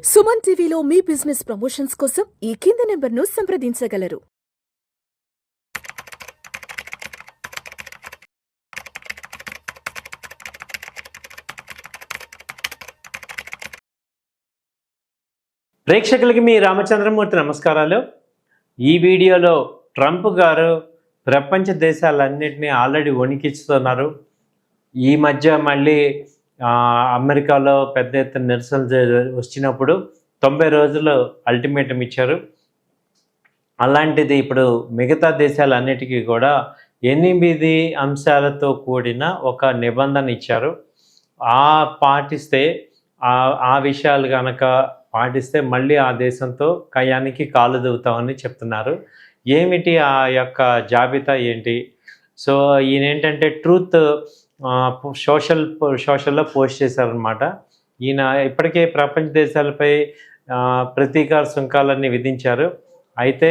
సుమన్ టీవీలో మీ business promotions కోసం ఈ కింది నెంబర్ను సంప్రదించగలరు. ప్రేక్షకులకి మీ రామచంద్రమూర్తి నమస్కారాలు. ఈ వీడియోలో ట్రంప్ గారు ప్రపంచ దేశాలన్నింటినీ ఆల్రెడీ వణికిస్తున్నారు. ఈ మధ్య మళ్ళీ అమెరికాలో పెద్ద ఎత్తున నిరసనలు వచ్చినప్పుడు 90 రోజులు అల్టిమేటం ఇచ్చారు. అలాంటిది ఇప్పుడు మిగతా దేశాలన్నిటికీ కూడా 8 అంశాలతో కూడిన ఒక నిబంధన ఇచ్చారు. పాటిస్తే ఆ విషయాలు కనుక పాటిస్తే మళ్ళీ ఆ దేశంతో కయ్యానికి కాలు దువ్వుతామని చెప్తున్నారు. ఏమిటి ఆ యొక్క జాబితా ఏంటి? సో ఈయనేంటంటే ట్రూత్ సోషల్లో పోస్ట్ చేశారనమాట. ఈయన ఇప్పటికే ప్రపంచ దేశాలపై ప్రతీకార సుంకాలన్నీ విధించారు. అయితే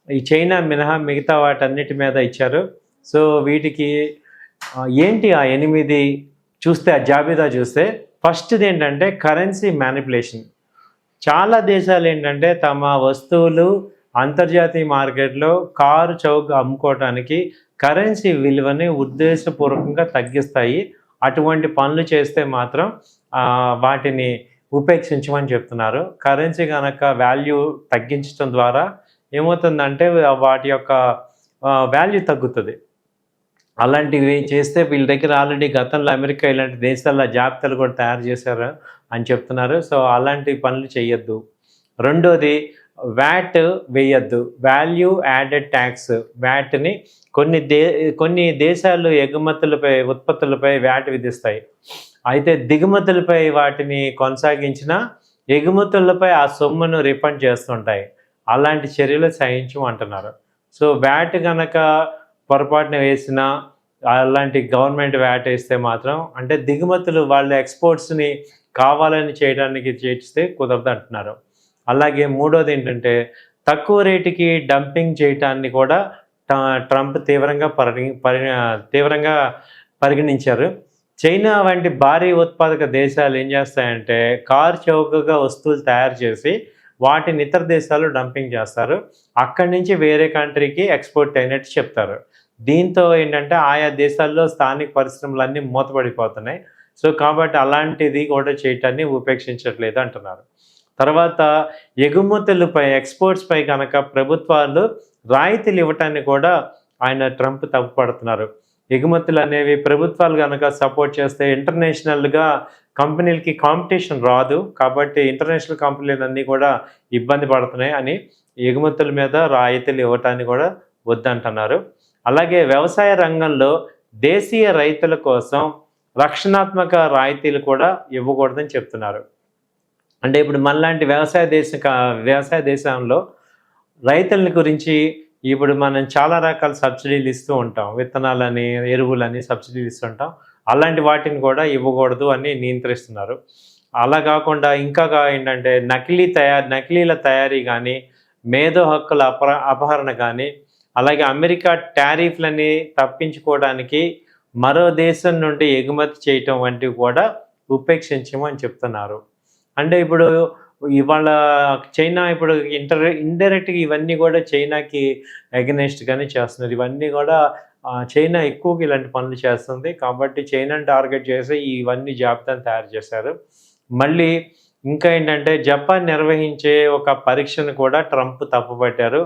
ఈ చైనా మినహా మిగతా వాటన్నిటి మీద ఇచ్చారు. సో వీటికి ఏంటి ఆ 8 చూస్తే, ఆ జాబితా చూస్తే ఫస్ట్ది ఏంటంటే కరెన్సీ మ్యానిపులేషన్. చాలా దేశాలు ఏంటంటే తమ వస్తువులు అంతర్జాతీయ మార్కెట్లో కారు చౌక అమ్ముకోవడానికి కరెన్సీ విలువని ఉద్దేశపూర్వకంగా తగ్గిస్తాయి. అటువంటి పనులు చేస్తే మాత్రం వాటిని ఉపేక్షించమని చెప్తున్నారు. కరెన్సీ కనుక వాల్యూ తగ్గించడం ద్వారా ఏమవుతుందంటే వాటి యొక్క వాల్యూ తగ్గుతుంది. అలాంటివి చేస్తే వీళ్ళ దగ్గర ఆల్రెడీ గతంలో అమెరికా ఇలాంటి దేశాల జాబితాలు కూడా తయారు చేశారు అని చెప్తున్నారు. సో అలాంటి పనులు చేయొద్దు. రెండోది వ్యాట్ వేయద్దు, వాల్యూ యాడెడ్ ట్యాక్స్. వ్యాట్ని కొన్ని దేశాలు ఉత్పత్తులపై వ్యాట్ విధిస్తాయి. అయితే దిగుమతులపై వాటిని కొనసాగించిన ఎగుమతులపై ఆ సొమ్మును రిఫండ్ చేస్తుంటాయి. అలాంటి చర్యలు సహించమంటున్నారు. సో వ్యాట్ కనుక పొరపాటున వేసినా, అలాంటి గవర్నమెంట్ వ్యాట్ వేస్తే మాత్రం, అంటే దిగుమతులు వాళ్ళ ఎక్స్పోర్ట్స్ని కావాలని చేయడానికి చేస్తే కుదరదు అంటున్నారు. అలాగే మూడోది ఏంటంటే తక్కువ రేటుకి డంపింగ్ చేయటాన్ని కూడా ట్రంప్ తీవ్రంగా పరిగణించారు. చైనా వంటి భారీ ఉత్పాదక దేశాలు ఏం చేస్తాయంటే కారు చౌకగా వస్తువులు తయారు చేసి వాటిని ఇతర దేశాలు డంపింగ్ చేస్తారు. అక్కడి నుంచి వేరే కంట్రీకి ఎక్స్పోర్ట్ అయినట్టు చెప్తారు. దీంతో ఏంటంటే ఆయా దేశాల్లో స్థానిక పరిశ్రమలన్నీ మూతపడిపోతున్నాయి. సో కాబట్టి అలాంటిది కూడా చేయటాన్ని ఉపేక్షించట్లేదు అంటున్నారు. తర్వాత ఎగుమతులపై, ఎక్స్పోర్ట్స్పై కనుక ప్రభుత్వాలు రాయితీలు ఇవ్వటాన్ని కూడా ట్రంప్ తప్పుపడుతున్నారు. ఎగుమతులు అనేవి ప్రభుత్వాలు కనుక సపోర్ట్ చేస్తే ఇంటర్నేషనల్గా కంపెనీలకి కాంపిటీషన్ రాదు. కాబట్టి ఇంటర్నేషనల్ కంపెనీలన్నీ కూడా ఇబ్బంది పడుతున్నాయి అని ఎగుమతుల మీద రాయితీలు ఇవ్వటాన్ని కూడా వద్దంటున్నారు. అలాగే వ్యవసాయ రంగంలో దేశీయ రైతుల కోసం రక్షణాత్మక రాయితీలు కూడా ఇవ్వకూడదని చెప్తున్నారు. అంటే ఇప్పుడు మనలాంటి వ్యవసాయ దేశంలో రైతుల గురించి ఇప్పుడు మనం చాలా రకాల సబ్సిడీలు ఇస్తూ ఉంటాం. విత్తనాలని, ఎరువులని సబ్సిడీలు ఇస్తుంటాం. అలాంటి వాటిని కూడా ఇవ్వకూడదు అని నియంత్రిస్తున్నారు. అలా కాకుండా ఇంకా ఏంటంటే నకిలీల తయారీ కానీ, మేధో హక్కుల అపహరణ కానీ, అలాగే అమెరికా టారిఫ్లని తప్పించుకోవడానికి మరో దేశం నుండి ఎగుమతి చేయటం వంటివి కూడా ఉపేక్షించమని చెప్తున్నారు. అంటే ఇప్పుడు ఇవాళ చైనా ఇప్పుడు ఇండైరెక్ట్గా ఇవన్నీ కూడా చైనాకి అగెనెస్ట్గానే చేస్తున్నారు. ఇవన్నీ కూడా చైనా ఎక్కువగా ఇలాంటి పనులు చేస్తుంది. కాబట్టి చైనాని టార్గెట్ చేసి ఇవన్నీ జాబితాను తయారు చేశారు. మళ్ళీ ఇంకా ఏంటంటే జపాన్ నిర్వహించే ఒక పరీక్షను కూడా ట్రంప్ తప్పుపట్టారు.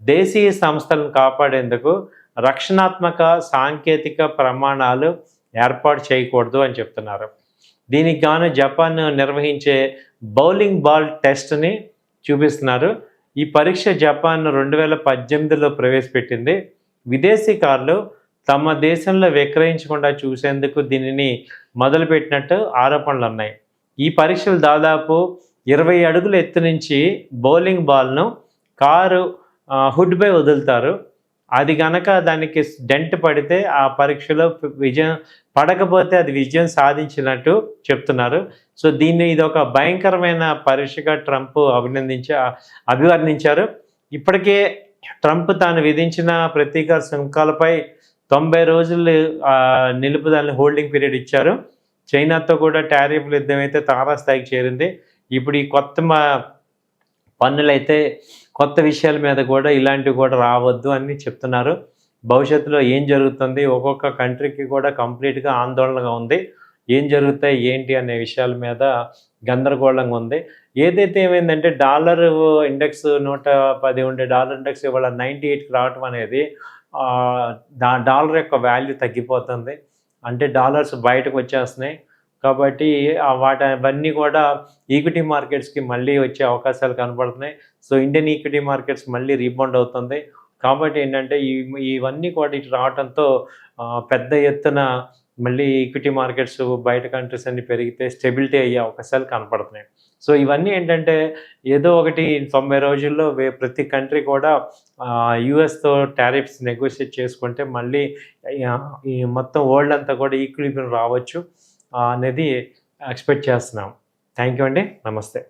దేశీయ సంస్థలను కాపాడేందుకు రక్షణాత్మక సాంకేతిక ప్రమాణాలు ఏర్పాటు చేయకూడదు అని చెప్తున్నారు. దీనికి గాను జపాన్ నిర్వహించే బౌలింగ్ బాల్ టెస్ట్ని చూపిస్తున్నారు. ఈ పరీక్ష జపాన్ 2018లో ప్రవేశపెట్టింది. విదేశీ కార్లు తమ దేశంలో విక్రయించకుండా చూసేందుకు దీనిని మొదలుపెట్టినట్టు ఆరోపణలు ఉన్నాయి. ఈ పరీక్షలు దాదాపు 20 అడుగుల ఎత్తు నుంచి బౌలింగ్ బాల్ను కారు హుడ్పై వదులుతారు. అది కనుక దానికి డెంట్ పడితే ఆ పరీక్షలో పడకపోతే అది విజయం సాధించినట్టు చెప్తున్నారు. సో ఇది ఒక భయంకరమైన పరీక్షగా ట్రంప్ అభివర్ణించారు. ఇప్పటికే ట్రంప్ తాను విధించిన ప్రతీకార సుంకాలపై 90 రోజులు నిలుపుదలని హోల్డింగ్ పీరియడ్ ఇచ్చారు. చైనాతో కూడా టారిఫ్ల యుద్ధం అయితే తారాస్థాయికి చేరింది. ఇప్పుడు ఈ పన్నులైతే కొత్త విషయాల మీద కూడా ఇలాంటివి కూడా రావద్దు అని చెప్తున్నారు. భవిష్యత్తులో ఏం జరుగుతుంది, ఒక్కొక్క కంట్రీకి కూడా కంప్లీట్గా ఆందోళనగా ఉంది. ఏం జరుగుతాయి ఏంటి అనే విషయాల మీద గందరగోళంగా ఉంది. ఏదైతే ఏమైందంటే డాలర్ ఇండెక్స్ 110 ఉండే డాలర్ ఇండెక్స్ ఇవాళ 98కి రావటం అనేది డాలర్ యొక్క వాల్యూ తగ్గిపోతుంది. అంటే డాలర్స్ బయటకు వచ్చేస్తున్నాయి. కాబట్టి అవన్నీ కూడా ఈక్విటీ మార్కెట్స్కి మళ్ళీ వచ్చే అవకాశాలు కనపడుతున్నాయి. సో ఇండియన్ ఈక్విటీ మార్కెట్స్ మళ్ళీ రీబౌండ్ అవుతుంది. కాబట్టి ఏంటంటే ఇవన్నీ కూడా ఇటు రావడంతో పెద్ద ఎత్తున మళ్ళీ ఈక్విటీ మార్కెట్స్ బయట కంట్రీస్ అన్ని పెరిగితే స్టెబిలిటీ అయ్యే అవకాశాలు కనపడుతున్నాయి. సో ఇవన్నీ ఏంటంటే ఏదో ఒకటి 90 రోజుల్లో ప్రతి కంట్రీ కూడా యూఎస్తో టారిఫ్స్ నెగోషియేట్ చేసుకుంటే మళ్ళీ ఈ మొత్తం వరల్డ్ అంతా కూడా ఈక్విలిబ్రియం రావచ్చు అనేది ఎక్స్పెక్ట్ చేస్తున్నాం. థ్యాంక్ యూ అండి. నమస్తే.